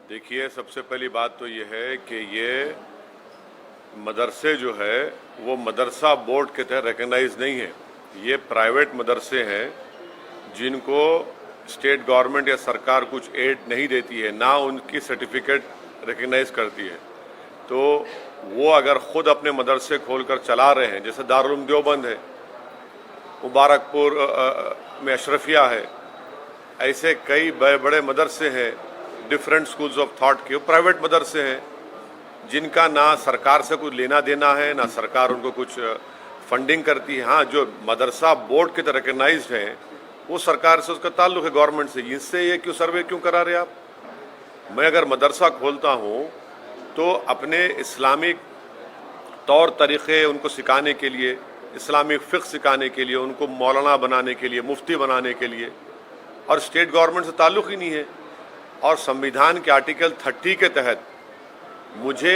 देखिए, सबसे पहली बात तो ये है कि ये मदरसे जो है वो मदरसा बोर्ड के तहत रिकग्नाइज नहीं है। ये प्राइवेट मदरसे हैं जिनको स्टेट गवर्नमेंट या सरकार कुछ एड नहीं देती है, ना उनकी सर्टिफिकेट रिकग्नाइज करती है। तो वो अगर ख़ुद अपने मदरसे खोलकर चला रहे हैं, जैसे दारुल उलूम देवबंद है, मुबारकपुर में अशरफिया है, ऐसे कई बड़े बड़े मदरसे हैं, डिफरेंट स्कूल्स ऑफ थॉट के, प्राइवेट मदरसे हैं जिनका ना सरकार से कुछ लेना देना है, ना सरकार उनको कुछ फंडिंग करती है। हाँ, जो मदरसा बोर्ड के तरह रिकग्नाइज्ड हैं वो सरकार से उसका ताल्लुक है, गवर्नमेंट से। इससे ये क्यों सर्वे क्यों करा रहे आप? मैं अगर मदरसा खोलता हूँ तो अपने इस्लामिक तौर तरीक़े उनको सिखाने के लिए, इस्लामिक फ़िक़्ह सिखाने के लिए, उनको मौलाना बनाने के लिए, मुफ्ती बनाने के लिए, और स्टेट गवर्नमेंट से ताल्लुक़ ही नहीं है। और संविधान के आर्टिकल 30 के तहत मुझे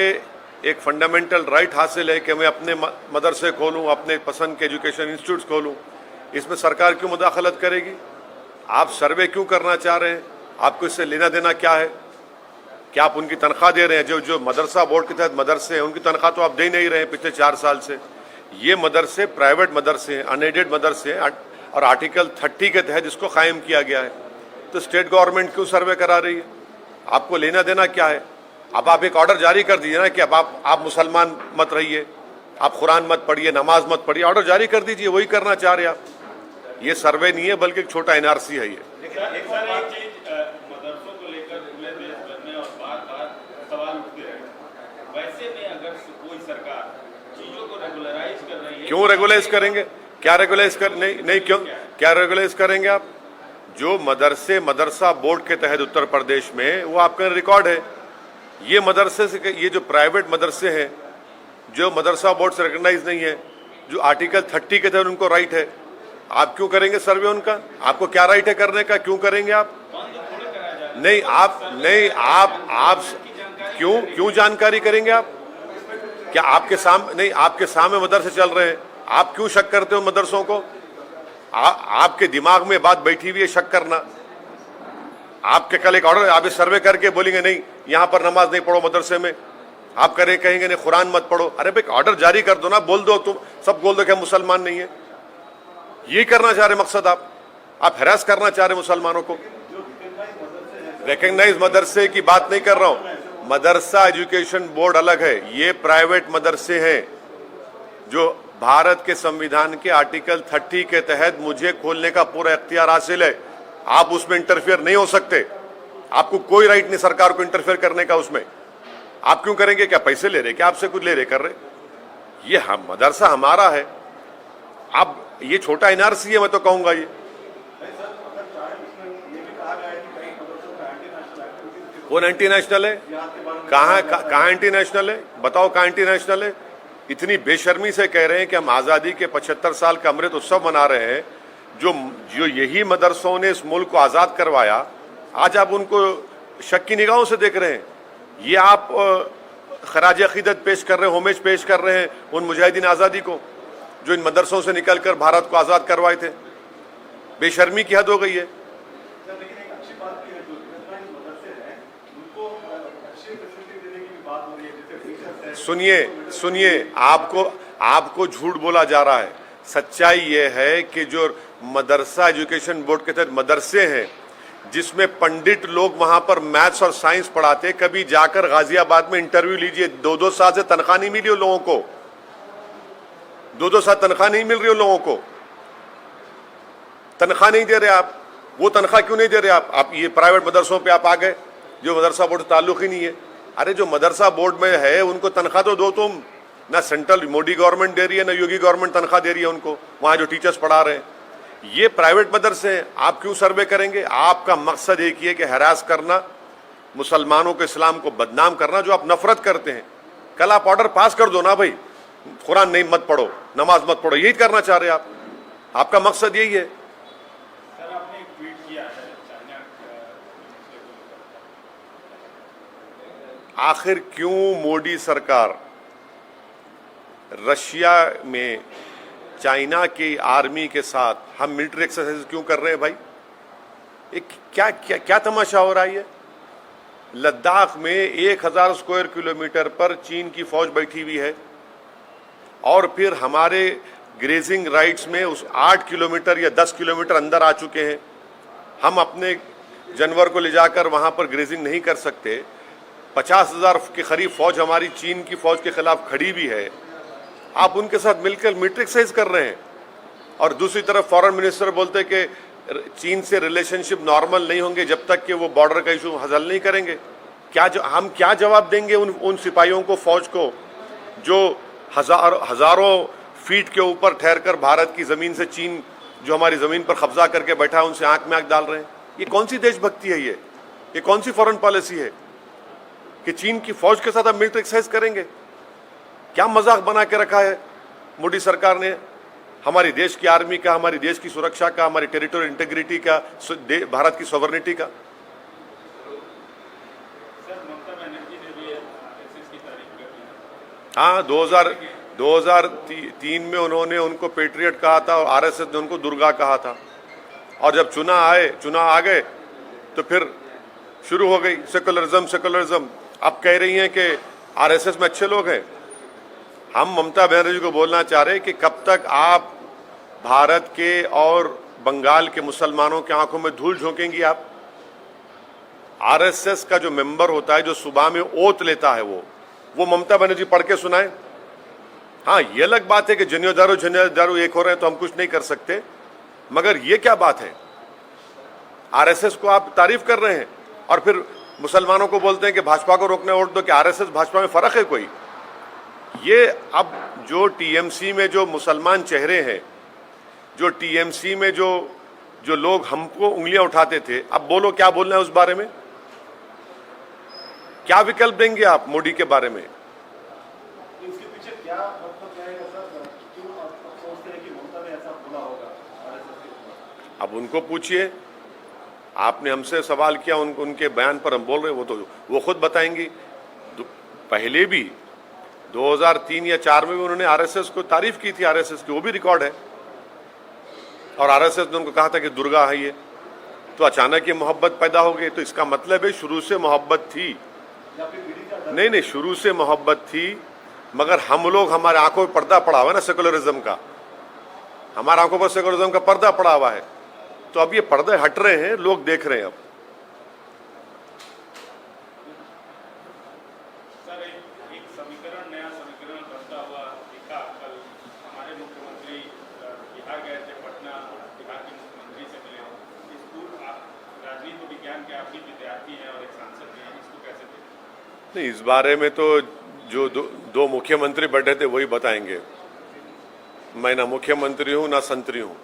एक फंडामेंटल राइट हासिल है कि मैं अपने मदरसे खोलूँ, अपने पसंद के एजुकेशन इंस्टीट्यूट्स खोलूँ। इसमें सरकार क्यों मुदाखलत करेगी? आप सर्वे क्यों करना चाह रहे हैं? आपको इससे लेना देना क्या है? क्या आप उनकी तनख्वाह दे रहे हैं? जो मदरसा बोर्ड के तहत मदरसे हैं उनकी तनख्वाह तो आप दे नहीं रहे हैं पिछले 4 साल से। ये मदरसे प्राइवेट मदरसे हैं, अनएडेड मदरसे हैं, और आर्टिकल 30 के तहत इसको कायम किया गया है। तो स्टेट गवर्नमेंट क्यों सर्वे करा रही है? आपको लेना देना क्या है? अब आप एक ऑर्डर जारी कर दीजिए ना कि अब आप मुसलमान मत रहिए, आप कुरान मत पढ़िए, नमाज मत पढ़िए, ऑर्डर जारी कर दीजिए। वही करना चाह रहे आप। ये सर्वे नहीं है बल्कि एक छोटा एनआरसी है। ये मदरसों को लेकर पूरे देश भर में और बार-बार सवाल उठते रहे। वैसे में अगर कोई सरकार चीजों को रेगुलराइज कर रही है, क्यों रेगुलाइज करेंगे? क्या रेगुलाइज कर नहीं क्यों क्या रेगुलाइज करेंगे आप? जो मदरसे मदरसा बोर्ड के तहत उत्तर प्रदेश में, वो आपका रिकॉर्ड है। ये मदरसे से, ये जो प्राइवेट मदरसे हैं जो मदरसा बोर्ड से रिकग्नाइज नहीं है, जो आर्टिकल 30 के तहत उनको राइट है, आप क्यों करेंगे सर्वे उनका? आपको क्या राइट है करने का? क्यों करेंगे आप? नहीं, आप क्यों जानकारी करेंगे आप? क्या आपके सामने नहीं, आपके सामने मदरसे चल रहे हैं, आप क्यों शक करते हो मदरसों को? आपके दिमाग में बात बैठी हुई है शक करना। आपके कल एक ऑर्डर, आप इस सर्वे करके बोलेंगे नहीं यहाँ पर नमाज नहीं पढ़ो मदरसे में, आप कहेंगे नहीं कुरान मत पढ़ो। अरे भाई, ऑर्डर जारी कर दो ना, बोल दो, तुम सब बोल दो कि हम मुसलमान नहीं है। यही करना चाह रहे मकसद आप हैरास करना चाह रहे मुसलमानों को। रिकग्नाइज मदरसे की बात नहीं कर रहा हूँ, मदरसा एजुकेशन बोर्ड अलग है। ये प्राइवेट मदरसे हैं जो भारत के संविधान के आर्टिकल 30 के तहत मुझे खोलने का पूरा इख्तियार हासिल है। आप उसमें इंटरफेयर नहीं हो सकते। आपको कोई राइट नहीं सरकार को इंटरफेयर करने का उसमें। आप क्यों करेंगे? क्या पैसे ले रहे? क्या आपसे कुछ ले रहे कर रहे? ये हम मदरसा हमारा है। अब ये छोटा एनआरसी है, मैं तो कहूंगा ये। कौन एंटी नेशनल है? कहाँ एंटी नेशनल है? बताओ कहाँ एंटी नेशनल है? इतनी बेशर्मी से कह रहे हैं कि हम आज़ादी के 75 साल का अमृत उत्सव मना रहे हैं। जो यही मदरसों ने इस मुल्क को आज़ाद करवाया, आज आप उनको शक की निगाहों से देख रहे हैं। ये आप खराज अकीदत पेश कर रहे हैं, होमेज पेश कर रहे हैं उन मुजाहिदीन आज़ादी को जो इन मदरसों से निकलकर भारत को आज़ाद करवाए थे। बेशर्मी की हद हो गई है। सुनिए, आपको झूठ बोला जा रहा है। सच्चाई ये है कि जो मदरसा एजुकेशन बोर्ड के तहत मदरसे हैं जिसमें पंडित लोग वहां पर मैथ्स और साइंस पढ़ाते, कभी जाकर गाजियाबाद में इंटरव्यू लीजिए, 2-2 साल से तनख्वाह नहीं मिली उन लोगों को। 2-2 साल तनख्वाह नहीं मिल रही उन लोगों को। तनख्वाह नहीं दे रहे आप। वो तनख्वाह क्यों नहीं दे रहे आप ये प्राइवेट मदरसों पे आप आ गए जो मदरसा बोर्ड से ताल्लुक ही नहीं है। अरे जो मदरसा बोर्ड में है उनको तनख्वाह तो दो तुम। ना सेंट्रल मोदी गवर्नमेंट दे रही है, ना योगी गवर्नमेंट तनख्वाह दे रही है उनको, वहाँ जो टीचर्स पढ़ा रहे हैं। ये प्राइवेट मदरसे हैं, आप क्यों सर्वे करेंगे? आपका मकसद एक ही है कि हरास करना, मुसलमानों के इस्लाम को बदनाम करना, जो आप नफरत करते हैं। कल आप ऑर्डर पास कर दो ना भाई, कुरान नहीं मत पढ़ो, नमाज मत पढ़ो, यही करना चाह रहे हैं आप। आपका मकसद यही है। सर, आपने एक ट्वीट किया है चाइना आखिर क्यों मोदी सरकार रशिया में चाइना की आर्मी के साथ हम मिलिट्री एक्सरसाइज क्यों कर रहे हैं भाई? क्या क्या क्या तमाशा हो रहा है? लद्दाख में 1000 स्क्वायर किलोमीटर पर चीन की फौज बैठी हुई है और फिर हमारे ग्रेजिंग राइट्स में उस 8 किलोमीटर या 10 किलोमीटर अंदर आ चुके हैं। हम अपने जानवर को ले जाकर वहां पर ग्रेजिंग नहीं कर सकते। 50,000 के करीब फौज हमारी चीन की फौज के खिलाफ खड़ी भी है। आप उनके साथ मिलकर मिलिट्री एक्सरसाइज कर रहे हैं और दूसरी तरफ फॉरेन मिनिस्टर बोलते हैं कि चीन से रिलेशनशिप नॉर्मल नहीं होंगे जब तक कि वो बॉर्डर का इशू हल नहीं करेंगे। हम क्या जवाब देंगे उन सिपाहियों को, फौज को, जो हजारों फीट के ऊपर ठहरकर भारत की जमीन से चीन जो हमारी जमीन पर कब्जा करके बैठा है उनसे आंख में आंख डाल रहे हैं। ये कौन सी देशभक्ति है? ये कौन सी फॉरेन पॉलिसी है कि चीन की फौज के साथ आप मिलिट्री एक्सरसाइज करेंगे? क्या मजाक बना के रखा है मोदी सरकार ने हमारी देश की आर्मी का, हमारी देश की सुरक्षा का, हमारी टेरिटोरियल इंटीग्रिटी का, भारत की सॉवरेनिटी का। सर, ममता बनर्जी ने भी आरएसएस की तारीफ कर दी। हाँ, 2003 में उन्होंने उनको पेट्रियट कहा था और आरएसएस ने उनको दुर्गा कहा था। और जब चुनाव आ गए तो फिर शुरू हो गई सेकुलरिज्म। अब कह रही हैं कि आरएसएस में अच्छे लोग हैं। हम ममता बनर्जी को बोलना चाह रहे हैं कि कब तक आप भारत के और बंगाल के मुसलमानों की आंखों में धूल झोंकेंगी? आप आरएसएस का जो मेंबर होता है, जो सुबह में ओथ लेता है, वो ममता बनर्जी पढ़ के सुनाए। हाँ, ये अलग बात है कि जनियो एक हो रहे हैं तो हम कुछ नहीं कर सकते, मगर ये क्या बात है? आरएसएस को आप तारीफ कर रहे हैं और फिर मुसलमानों को बोलते हैं कि भाजपा को रोकने वोट दो। कि आरएसएस भाजपा में फर्क है कोई? ये अब जो टीएमसी में जो मुसलमान चेहरे हैं, जो टीएमसी में जो लोग हमको उंगलियां उठाते थे, अब बोलो क्या बोलना है उस बारे में? क्या विकल्प देंगे आप मोदी के बारे में? इसके पीछे क्या मतलब क्या है सर? क्यों आप सोचते हैं कि ममता ने ऐसा बोला होगा आरएसएस के? अब उनको पूछिए। आपने हमसे सवाल किया, उनके बयान पर हम बोल रहे हैं, वो खुद बताएंगी। पहले भी 2003 या 4 में भी उन्होंने आरएसएस को तारीफ की थी, आरएसएस की, वो भी रिकॉर्ड है। और आरएसएस ने उनको कहा था कि दुर्गा है ये। तो अचानक ये मोहब्बत पैदा हो गई। तो इसका मतलब है शुरू से मोहब्बत थी। नहीं, शुरू से मोहब्बत थी, मगर हम लोग, हमारे आंखों में पर्दा पड़ा हुआ है ना सेकुलरिज्म का। हमारे आंखों पर सेकुलरिज्म का पर्दा पड़ा हुआ है। तो अब ये पर्दे हट रहे हैं, लोग देख रहे हैं। अब सर, एक नया समीकरण बनता हुआ दिखा। कल हमारे मुख्यमंत्री बिहार गए थे, पटना बिहार के मुख्यमंत्री से मिले। स्कूल, आप राजनीति विज्ञान के आप भी विद्यार्थी हैं और एक सांसद भी हैं, इसको कैसे देखें? नहीं, इस बारे में तो जो दो मुख्यमंत्री बैठे थे वही बताएंगे। मैं ना मुख्यमंत्री हूं ना संतरी हूं।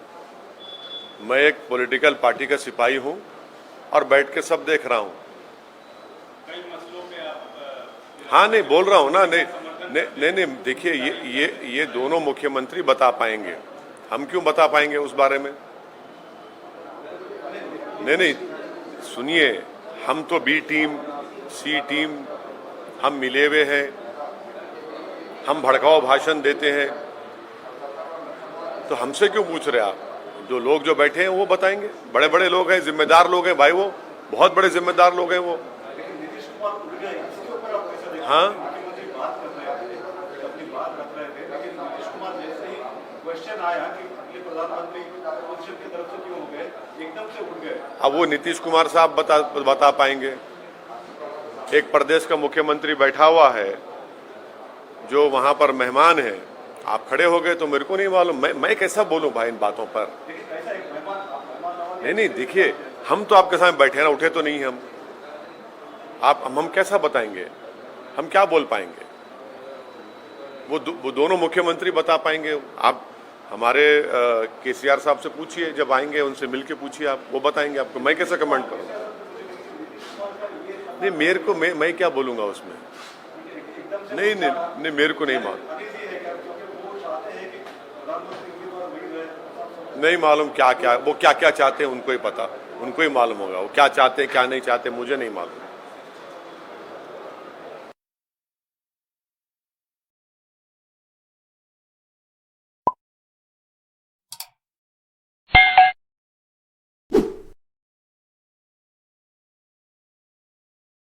मैं एक पॉलिटिकल पार्टी का सिपाही हूं और बैठ के सब देख रहा हूं। कई मसलों पे आप हाँ, नहीं बोल रहा हूं ना। नहीं, देखिए, ये दोनों मुख्यमंत्री बता पाएंगे। हम क्यों बता पाएंगे उस बारे में? नहीं, सुनिए, हम तो बी टीम, सी टीम, हम मिले हुए हैं। हम भड़काऊ भाषण देते हैं, तो हमसे क्यों पूछ रहे आप? जो लोग जो बैठे हैं वो बताएंगे। बड़े बड़े लोग हैं, जिम्मेदार लोग हैं भाई, वो बहुत बड़े जिम्मेदार लोग हैं वो। लेकिन नीतीश कुमार उड़ गए, इसके ऊपर आप कैसे देखते हैं? हाँ, मुख्यमंत्री बात कर रहे थे, अपनी बात रख रहे थे, लेकिन नीतीश कुमार जैसे ही क्वेश्चन आया कि अगले प्रधानमंत्री अपोजिशन की तरफ से क्यों हो गए, एकदम से उड़ गए। अब वो नीतीश कुमार साहब बता पाएंगे। एक प्रदेश का मुख्यमंत्री बैठा हुआ है जो वहां पर मेहमान है, आप खड़े हो गए तो मेरे को नहीं मालूम। मैं कैसा बोलूं भाई इन बातों पर? ऐसा एक मेहमान नहीं, देखिए, हम तो आपके सामने बैठे ना, उठे तो नहीं हम। हम कैसा बताएंगे? हम क्या बोल पाएंगे? वो दोनों मुख्यमंत्री बता पाएंगे। आप हमारे केसीआर साहब से पूछिए, जब आएंगे उनसे मिलके पूछिए, आप, वो बताएंगे आपको। मैं कैसे कमेंट करूं? नहीं, मेरे को, मैं क्या बोलूंगा उसमें? नहीं, मेरे को नहीं मालूम। नहीं मालूम वो क्या क्या चाहते हैं, उनको ही पता, उनको ही मालूम होगा वो क्या चाहते हैं क्या नहीं चाहते, मुझे नहीं मालूम।